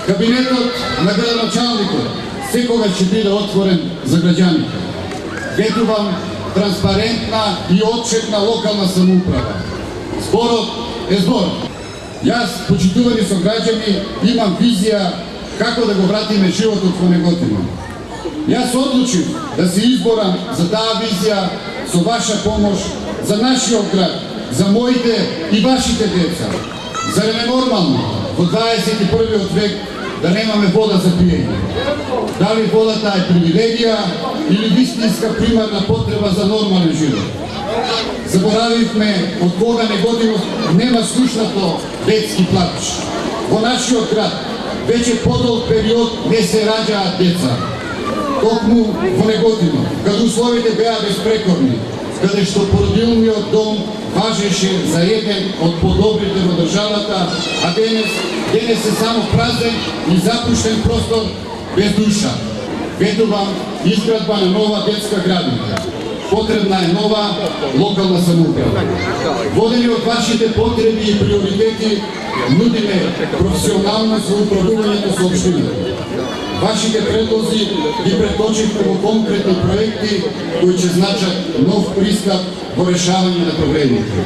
Кабинетот на градоначалникот секогаш ќе биде отворен за граѓаните. Ветувам транспарентна и отчетна локална самоуправа. Зборот е збор. Јас, почитувани со граѓани, имам визија како да го вратиме животот во Неготино. Јас одлучив да се изборам за таа визија со ваша помош за нашиот град, за моите и вашите деца. Зар е ненормално во 21. век да немаме вода за пиење? Дали водата е привилегија или вистинска примарна потреба за нормален живот? Заборавивме од кога Неготино нема слушнато детски плач. Во нашиот град веќе подолг период не се раѓаат деца. Токму во Неготино, каде условите беа безпрекорни, каде што породилниот дом важеше за еден од подобрите во државата, а денес е само празен и запуштен простор без душа. Ветувам изградба на нова детска градинка. Потребна е нова локална самоуправа. Водени од вашите потреби и приоритети, нудиме професионалност во управувањето со општината. Вашите предлози ги преточивме во конкретни проекти кои ќе значат нов пристап во решавање на проблемите.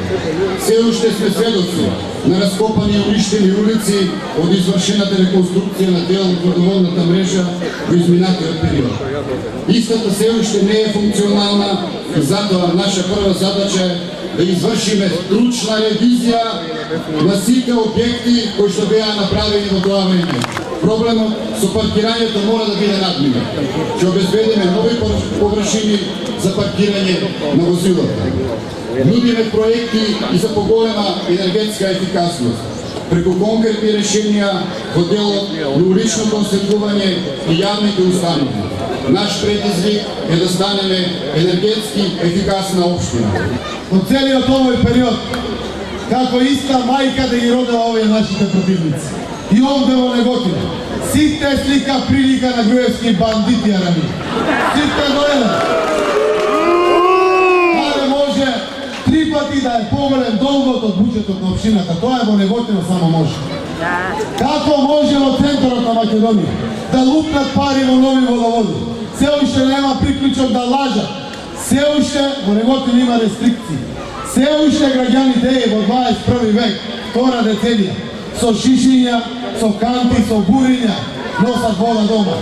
Се уште сме сведоци на раскопани и уништени улици од извршената реконструкција на дел од водоводната мрежа во изминатиот период. Истата се уште не е функционална и затоа наша прва задача е да извршиме стручна ревизија на сите објекти кои што беа направени во тоа време. Проблемот со паркирањето мора да биде надминат. Ќе обезбедиме нови површини за паркирање на возилата. Нудиме проекти и за поголема енергетска ефикасност, преку конкретни решенија во делот на уличното осветлување и јавните установи. Наш предизвик е да станеме енергетски ефикасна општина. Во целиот овој период, како иста мајка да ги родела овие нашите противници. И овде во Неготино, сите слика прилика на груевски бандити арами. Сите дојден. Але може 3 пати да е поголем долгот од буџетот на општината. Тоа е во Неготино само може. Како може во центарот на Македонија да лупнат пари во нови водоводи? Се уште нема приклучок да лажат. Се уште во Неготино има рестрикции. Се уште граѓаните во 21. век, втора деценија, со шишиња, со канти, со буриња, носат вода дома.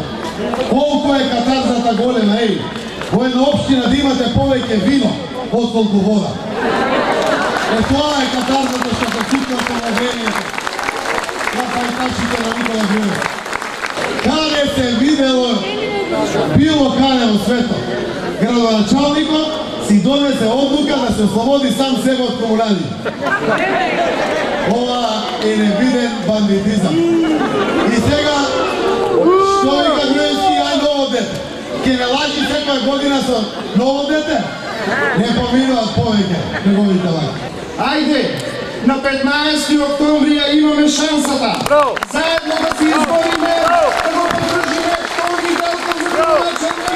Колку е катарзата голема, во една општина да имате повеќе вино, отколку вода. Тоа е катарзата што се случува со уважението на пајтачите на Никола Груев. Каде се видело било каде во светот? Градоначалникот си донесе одлука да се ослободи сам себе од комунари. Ова е невиден бандитизам. И сега, што вика Груевски, ај ново дете. Ке не лажи секоја година со ново дете? Не поминуваат повеќе неговите лажи. Ајде, на 15 октомври ја имаме шансата. Заедно да се избориме, да го подржиме втори дел за